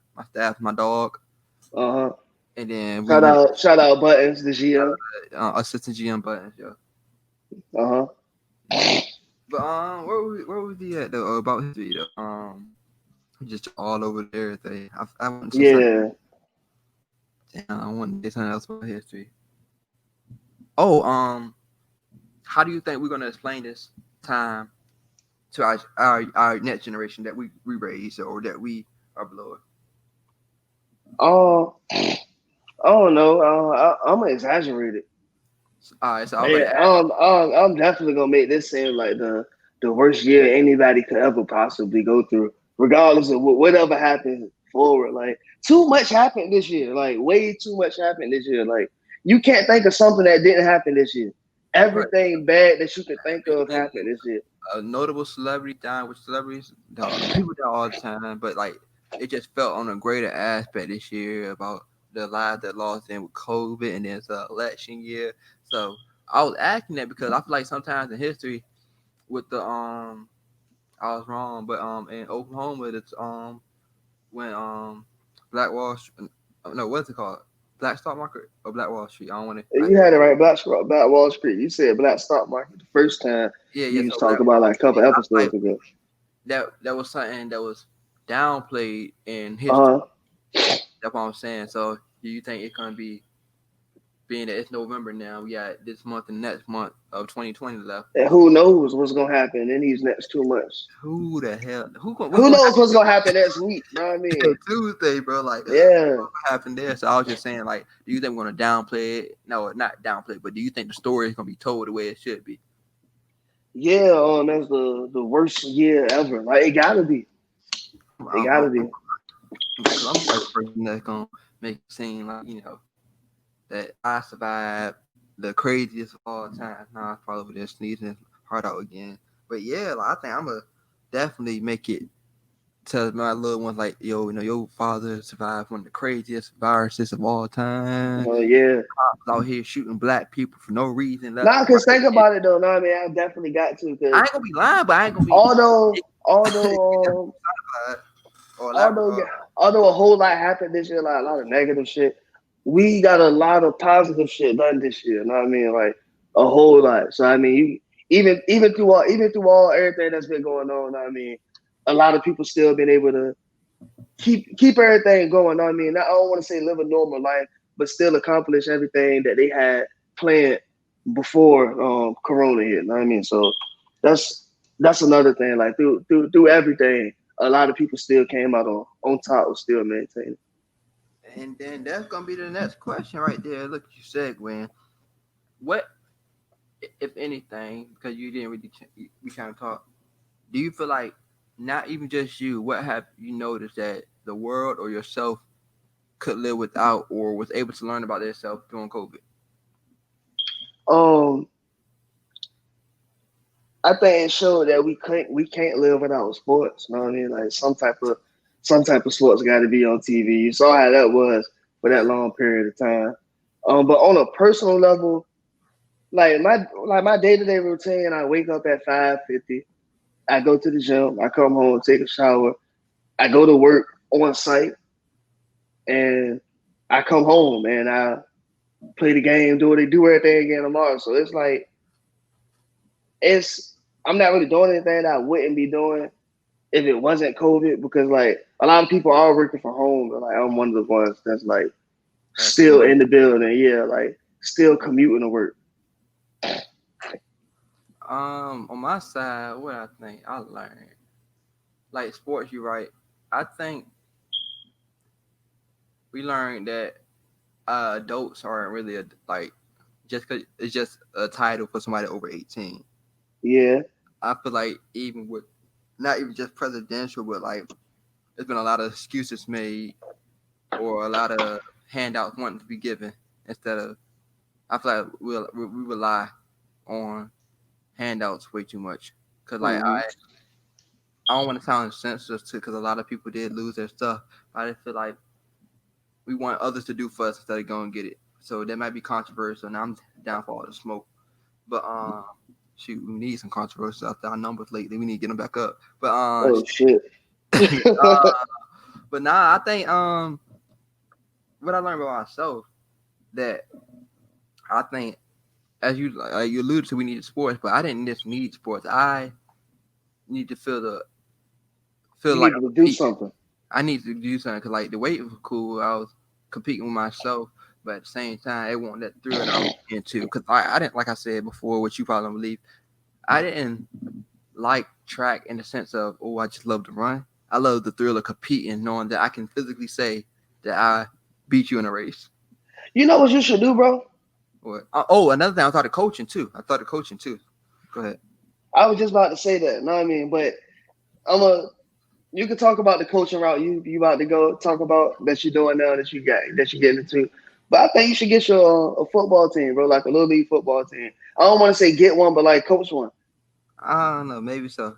my dog, Uh-huh. and then Shout out Buttons, the GM. Assistant GM Buttons, yo. Uh-huh. But where was he at though? About history though. Just all over everything. I want to say something. Yeah. Damn, I want to say something else about history. Oh, how do you think we're gonna explain this time to our next generation that we raise or that we are below? I don't know. I'm gonna exaggerate it. All right, so I Yeah, better ask. I'm definitely gonna make this seem like the worst year anybody could ever possibly go through, regardless of whatever happens forward. Like too much happened this year. Like way too much happened this year. Like you can't think of something that didn't happen this year. Right. Everything bad that you could think of happened this year. A notable celebrity dying, with celebrities, people die all the time, but like it just felt on a greater aspect this year about the lives that lost in with COVID, and then it's an election year. So I was asking that because I feel like sometimes in history with the I was wrong, but in Oklahoma it's when Black Wall no, what's it called? Black Stock Market or Black Wall Street? I don't want to. You had it right, Black Wall Street. You said Black Stock Market the first time Yeah. you was So Black talking about Wall like a couple Street, I feel episodes like ago. that was something that was downplayed in history. Uh-huh. That's what I'm saying. So do you think it's gonna be being that it's November now, we got this month and next month of 2020 left. And who knows what's gonna happen in these next 2 months? Who the hell? What's Who knows happen what's gonna happen next week? You know what I mean? Tuesday, bro? Like, Yeah. what happened there? So I was just saying, like, do you think we're gonna downplay it? No, not downplay it, but do you think the story is gonna be told the way it should be? Yeah, that's the worst year ever. Like it gotta be. It gotta be. I'm the first person that's gonna make it seem like, you know, that I survived the craziest of all time. Nah, I probably just sneezing hard out again. But yeah, like, I think I'm gonna definitely make it to my little ones like, yo, you know, your father survived one of the craziest viruses of all time. Oh yeah. Cops out here shooting black people for no reason. Nah, cause think about it though. No, I mean, I definitely got to. Cause I ain't gonna be lying, but I ain't gonna be. although a whole lot happened this year, like a lot of negative shit, we got a lot of positive shit done this year. You know what I mean? Like a whole lot. So I mean, even through all everything that's been going on, you know what I mean, a lot of people still been able to keep everything going. You know what I mean, I don't want to say live a normal life, but still accomplish everything that they had planned before Corona hit. You know what I mean? So that's another thing. Like through everything, a lot of people still came out on top of still maintaining. And then that's gonna be the next question right there. Look, you said, Gwen, what, if anything, because you didn't really we kind of talk. Do you feel like not even just you? What have you noticed that the world or yourself could live without, or was able to learn about themselves during COVID? I think it showed that we can't live without sports. You know what I mean? Like some type of sports got to be on TV. You saw how that was for that long period of time. But on a personal level, like my day-to-day routine, I wake up at 5:50. I go to the gym. I come home, take a shower. I go to work on site, and I come home and I play the game, do everything again tomorrow. So it's like I'm not really doing anything that I wouldn't be doing if it wasn't COVID, because like a lot of people are working from home, but like I'm one of the ones that's like still in the building, yeah, like still commuting to work. On my side, what I think I learned, like sports, you're right. I think we learned that adults aren't really like just because it's just a title for somebody over 18. Yeah, I feel like even with not even just presidential, but like there's been a lot of excuses made or a lot of handouts wanting to be given instead of. I feel like we rely on handouts way too much because like I don't want to sound insensitive to, because a lot of people did lose their stuff. But I feel like we want others to do for us instead of going and get it. So that might be controversial, and I'm down for all the smoke. But shoot, we need some controversy out there. Our numbers lately, we need to get them back up. But oh shit. But nah, I think what I learned about myself, that I think, as you alluded to, we needed sports, but I didn't just need sports. I need to feel like to do something. I need to do something because like the weight was cool. I was competing with myself, but at the same time, it wasn't that thrill that I was into. Because I didn't, like I said before, which you probably don't believe, I didn't like track in the sense of, I just love to run. I love the thrill of competing, knowing that I can physically say that I beat you in a race. You know what you should do, bro? What? Another thing, I thought of coaching too. Go ahead. I was just about to say that. Know what I mean? But you can talk about the coaching route you about to go talk about that you're doing now that you're getting into. But I think you should get your a football team, bro, like a little league football team. I don't want to say get one, but like coach one. I don't know, maybe so.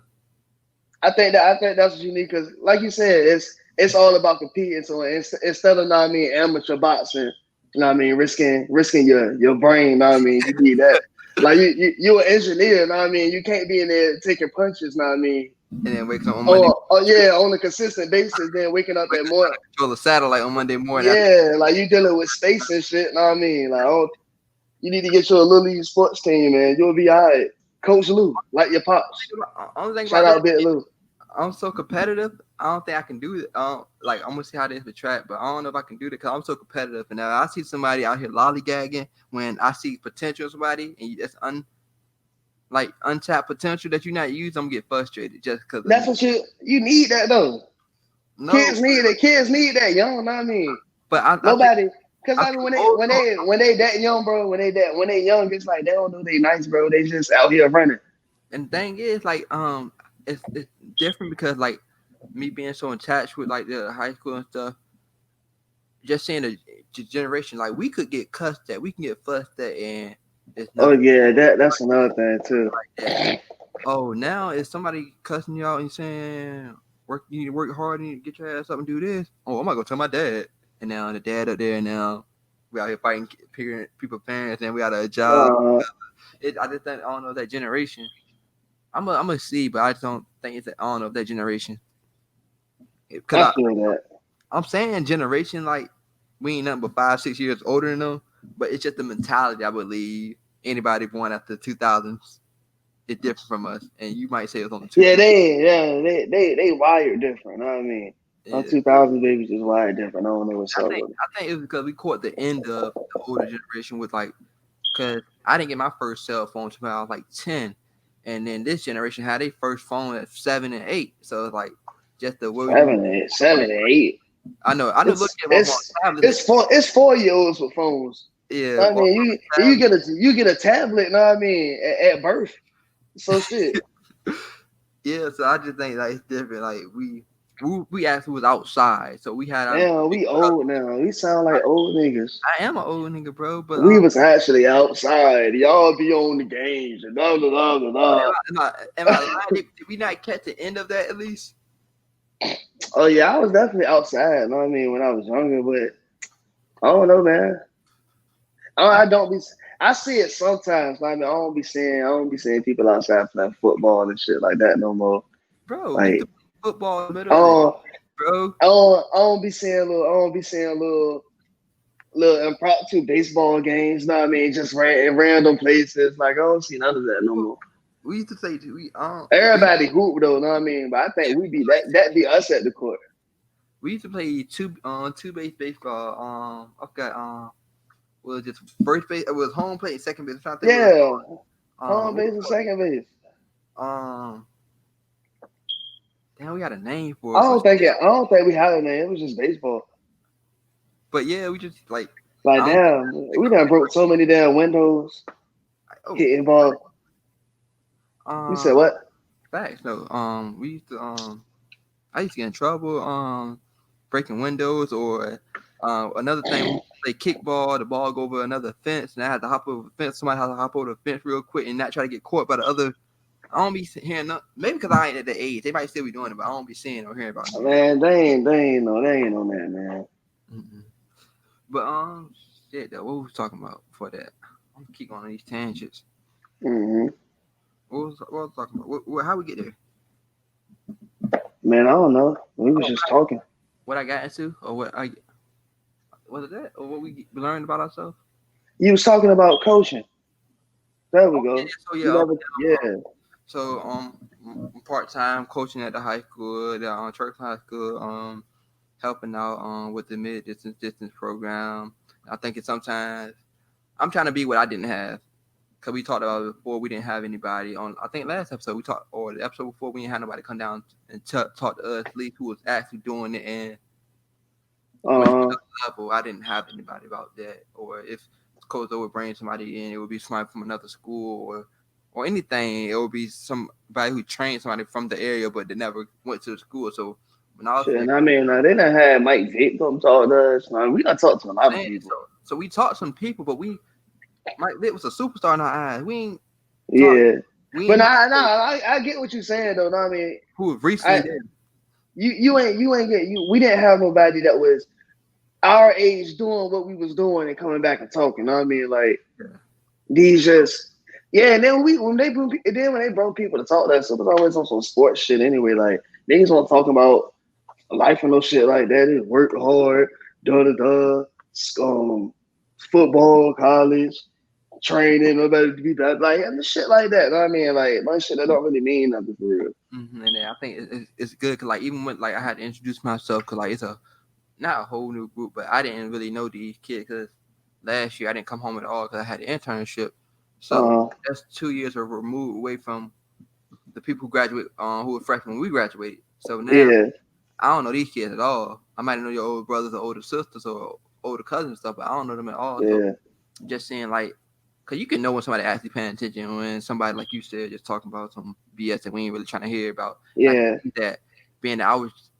I think that's unique because, like you said, it's all about competing. So instead of, amateur boxing, risking your brain, you need that. Like you're an engineer, you can't be in there taking punches, And then waking up on Monday. On a consistent basis. Then waking up at morning. Control the satellite on Monday morning. Yeah, like you dealing with space and shit. Like you need to get your little league sports team, man. You'll be all right. Coach Lou, like your pops. Shout out Big Lou. I'm so competitive. I don't think I can do it. Like I'm gonna see how it is with track, but I don't know if I can do it because I'm so competitive. And now I see somebody out here lollygagging when I see potential in somebody and it's untapped potential that you're not using. I'm gonna get frustrated just because of That's what you need that though. no. Kids need it. Kids need that, young. Know what I mean, But I think nobody. Cause I I mean, feel old. when they that young, bro, when they young, it's like they don't know they nice, bro. They just out here running. And the thing is, like, it's different because like me being so attached with like the high school and stuff. Just saying the generation, like we could get cussed at, we can get fussed at, and it's Oh nothing yeah, that's another thing too. like that. Oh, now if somebody cussing you out and saying work, you need to work hard, you need to get your ass up and do this. Oh, I'm gonna go tell my dad. And now the dad up there now. We out here fighting people parents, and we got a job. Uh, I just think I don't know that generation. I'm a see, but I just don't think it's I don't know that generation. I Because feel that. I'm saying generation like we ain't nothing but 5-6 years older than them, but it's just the mentality. I believe anybody born after 2000s is different from us, and you might say it's on the Yeah, 2000s. they wired different. Know what I mean, on 2000 babies is wired different. I don't know what's I up think with it. I think it was because we caught the end of the older generation with like, because I didn't get my first cell phone until I was like 10, and then this generation had their first phone at 7 and 8. So it's like just the way we. 7 and 8. I know. Look It's at my it's tablet. it's 4-year-olds with phones. Yeah, I well, mean, you get a tablet. Know what I mean, at birth. So shit. yeah. So I just think like it's different. Like we actually was outside, so we had our. Now we old now. We sound like old niggas. I am an old nigga, bro, but We was actually outside. Y'all be on the games and blah blah blah blah blah. am I lying? Did we not catch the end of that at least? Oh yeah, I was definitely outside. Know what I mean, when I was younger, but I don't know, man. I don't be. I see it sometimes. Know what I mean, I don't be seeing people outside playing football and shit like that no more. Bro, we used to Like, play football in the middle of the oh, bro. I don't be seeing little impromptu baseball games. Know what I mean, just in random places. Like I don't see none of that no more. We used to say Everybody hoop though, know what I mean? But I think we be that be us at the court. we used to play two base baseball. Okay, was just first base. It was home plate, second base. I'm trying to think what it Yeah. was. Home base and second base. Um, damn, we had a name I for it. don't think we had a name. It was just baseball. But yeah, we just like Like I don't damn, we done broke so many damn windows, oh hitting ball. You said um what? facts no we used to I used to get in trouble breaking windows or another thing we play kickball, the ball go over another fence and I had to hop over the fence. Somebody had to hop over the fence real quick and not try to get caught by the other. I don't be hearing maybe because I ain't at the age. They might still be doing it, but I don't be seeing or hearing about it. Man, they ain't on that, man. Mm-mm. But shit though, what was we talking about before that? I'm gonna keep going on these tangents. Hmm. What was I talking about? How we get there? Man, I don't know. We was just talking. What I got into, or what I was it that, or what we learned about ourselves? You was talking about coaching. There we go. Yeah, so You yeah, never, yeah. so part time coaching at the high school, the church high school, helping out with the mid distance program. I think it's sometimes I'm trying to be what I didn't have. Cause we talked about it before, we didn't have anybody on. I think last episode we talked, or the episode before, we didn't have nobody come down and talk to us, at least who was actually doing it and went to the level. I didn't have anybody about that, or if Coach would bring somebody in, it would be somebody from another school or anything. It would be somebody who trained somebody from the area, but they never went to the school. So when I was Shit, and I mean, they done had Mike Vick come talk to us. Man, we done talked to a lot of people. so we taught some people, but Mike Vick was a superstar in our eyes. We ain't. Yeah. But I I get what you're saying though. I mean, who recently did. you ain't get you. We didn't have nobody that was our age doing what we was doing and coming back and talking. Know what I mean, like these just And then when they brought people to talk, that stuff was always on some sports shit anyway. Like niggas want to talk about life and no shit like that. They work hard, football, college, training, nobody to be that like and shit like that. Know what I mean, like my shit that don't really mean nothing for real. And then I think it's good because like even when like I had to introduce myself because like it's a not a whole new group, but I didn't really know these kids because last year I didn't come home at all because I had an internship. So that's 2 years of removed away from the people who graduate, who were freshmen when we graduated. So now I don't know these kids at all. I might know your older brothers or older sisters or older cousins and stuff, but I don't know them at all. So just seeing like, cause you can know when somebody actually paying attention, when somebody like you said just talking about some BS that we ain't really trying to hear about. Yeah, that being that I was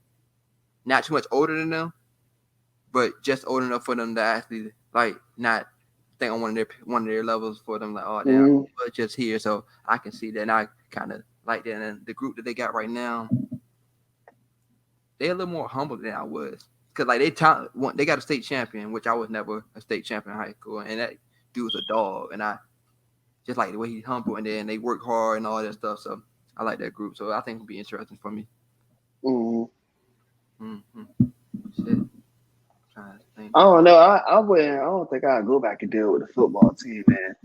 not too much older than them, but just old enough for them to actually like not think on one of their levels for them like oh damn, but just here, so I can see that. And I kind of like that. And the group that they got right now, they're a little more humble than I was. Cause like they got a state champion, which I was never a state champion in high school, and that dude was a dog, and I just like the way he's humble, and then they work hard and all that stuff. So I like that group. So I think it'll be interesting for me. Shit. I don't know. I wouldn't. I don't think I'd go back and deal with the football team, man.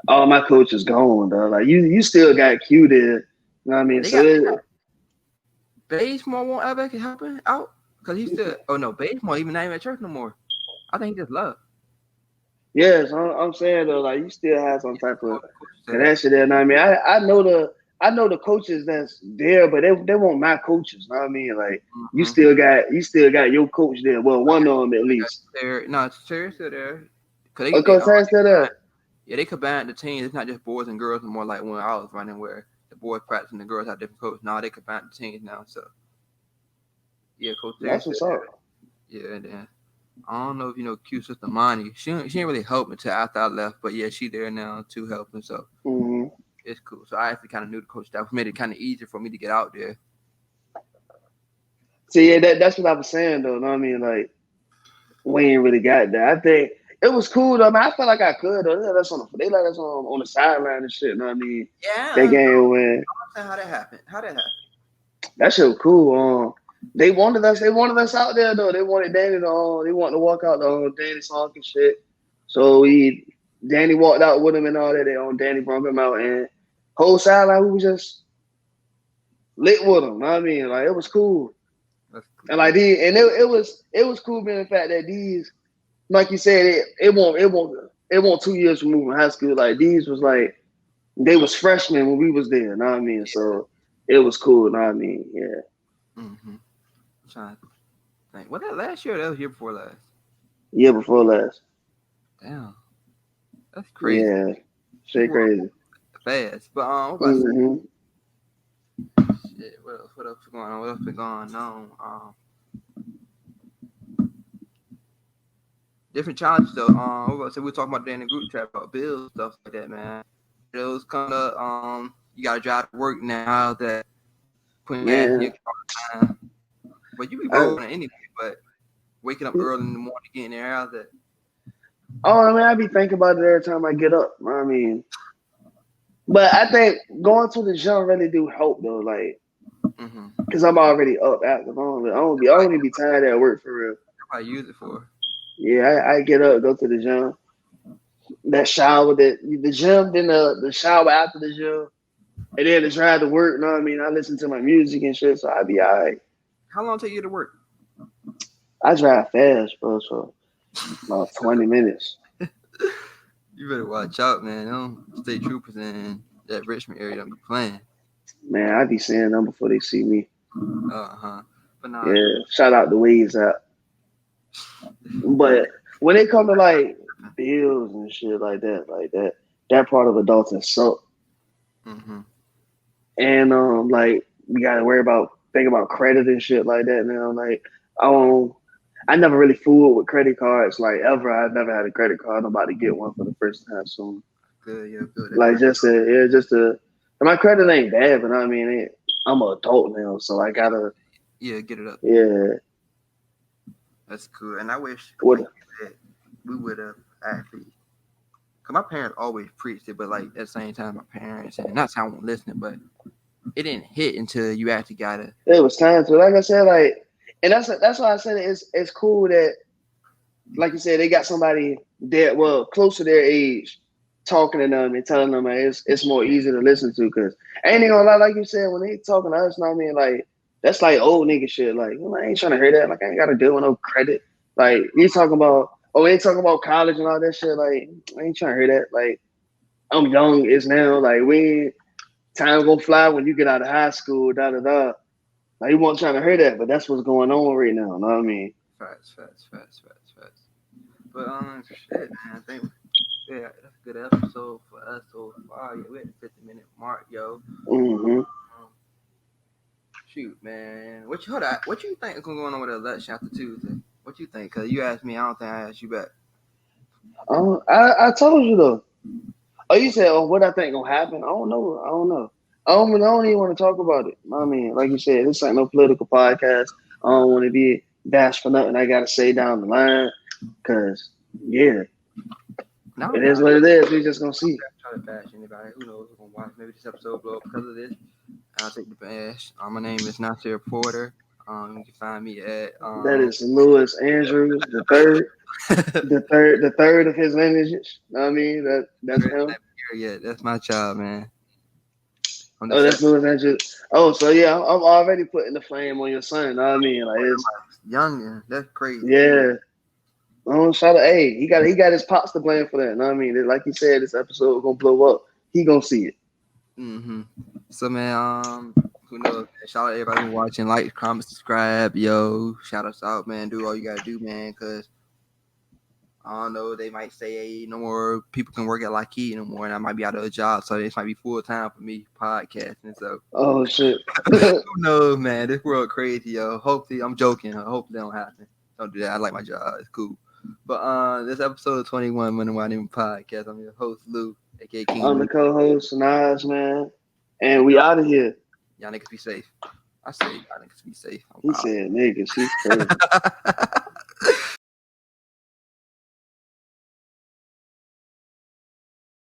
All my coaches gone though. Like you still got Q there. You know what I mean? So Bazemore won't ever help him out because he's still. Oh no, Bazemore even not even at church no more. I think he just left. Yes, I'm saying though, like you still have some type of connection there. You know what I mean? I know the coaches that's there, but they weren't my coaches. You know what I mean? Like you still got your coach there. Well, one of them at least. No, Terry's still there. Terry's still there. Yeah, they combined the teams. It's not just boys and girls anymore like when I was running where the boys practice and the girls have different coaches. Now they combined the teams now. So yeah, Coach Terry. That's what's up. Yeah, and then I don't know if you know Q's sister Monty. She didn't really help until after I left, but yeah, she there now too helping. So it's cool. So I actually kind of knew the coach staff, made it kind of easier for me to get out there. See, yeah, that's what I was saying though. You know what I mean? Like we ain't really got that. I think it was cool though. I mean, I felt like I could though. They let us on the sideline and shit. You know what I mean? Yeah. That game win. How that happened? That shit was cool. They wanted us out there though. They wanted Danny they wanted to walk out Danny song and shit. So Danny walked out with him and all that. Danny brought him out and whole sideline we was just lit with him. You know what I mean? Like it was cool. And like it was cool being the fact that these, like you said, it won't 2 years from moving high school. Like these was like they was freshmen when we was there, you know what I mean? So it was cool, you know what I mean? Yeah. I'm trying to think. Was that last year or that was year before last? Year before last. Damn. That's crazy. Yeah. Shit crazy. Fast. But what about shit, what else is going on? What else is going on? Different challenges though. We were talking about that in the group chat about bills, stuff like that, man. Those kind of you gotta drive to work now that putting gas in your car all the time. But you be rolling anyway, but waking up early in the morning, getting there out there. Oh, I mean, I be thinking about it every time I get up. I mean, but I think going to the gym really do help though, like, because I'm already up active. I don't be tired at work for real. I use it for. Yeah, I get up, go to the gym. That shower, the gym, then the shower after the gym, and then the drive to work. You know what I mean? I listen to my music and shit, so I be all right. How long take you to work? I drive fast, bro. So about 20 minutes. You better watch out, man. Them state troopers in that Richmond area don't be playing. Man, I be seeing them before they see me. But nah, yeah, shout out the Waves out. But when it come to like bills and shit like that part of adulting suck. And like we gotta think about credit and shit like that now. Like I never really fooled with credit cards like ever. I've never had a credit card. I'm about to get one for the first time soon. Good, yeah, good. Like my credit ain't bad, but I mean I'm an adult now, so I gotta get it up. Yeah. That's cool. And I wish we would have actually, because my parents always preached it, but like at the same time, my parents, and not saying I won't listen, but it didn't hit until you actually got it. It was time to, like I said, like, and that's why I said it's cool that, like you said, they got somebody close to their age talking to them and telling them, man, it's more easy to listen to because ain't gonna lie, like you said, when they talking to us, know what I mean, like that's like old nigga shit. Like, I ain't trying to hear that. Like, I ain't gotta deal with no credit. Like, you talking about, we ain't talking about college and all that shit. Like, I ain't trying to hear that. Like, I'm young, it's now. Like, time gonna fly when you get out of high school, da da da. Like, you won't trying to hear that, but that's what's going on right now. Know what I mean? Facts. But shit, man. I think that's a good episode for us so far. Yeah, we at the 50-minute mark, yo. Mm-hmm. Shoot, man. What you think is going on with the election after Tuesday? What you think? Cause you asked me, I don't think I asked you back. I told you though. Oh, you said, what I think gonna happen? I don't know. I don't even want to talk about it. I mean, like you said, this ain't no political podcast. I don't want to be bashed for nothing I gotta say down the line. Cause it is what it is. We just gonna see. Try to bash anybody. Who knows who's gonna watch? Maybe this episode blow up because of this. I'll take the bash. My name is Nasir Porter. You can find me at that is Louis Andrews, the third. the third of his lineage. I mean, that's him. Yeah, that's my child, man. Oh, that's Louis Andrews. Oh, so yeah, I'm already putting the flame on your son. Know what I mean? Like, it's young, that's crazy. Yeah. Oh, shout out! Hey, he got his pops to blame for that. Know what I mean? Like you said, this episode gonna blow up. He gonna see it. Mm-hmm. So man, who knows? Man? Shout out to everybody who's watching. Like, comment, subscribe, yo. Shout us out, man. Do all you gotta do, man. Cause I don't know. They might say, hey, no more people can work at Lockheed no more, and I might be out of a job. So this might be full time for me podcasting. So oh shit. Who knows, man? This world crazy, yo. Hopefully, I'm joking. Hopefully, that don't happen. Don't do that. I like my job. It's cool. But this episode 21 Money Why Name Podcast. I'm your host Lou, aka King. I'm the co-host Nas, man, and we out of here. Y'all niggas be safe. I say y'all niggas be safe. He said niggas. He's crazy.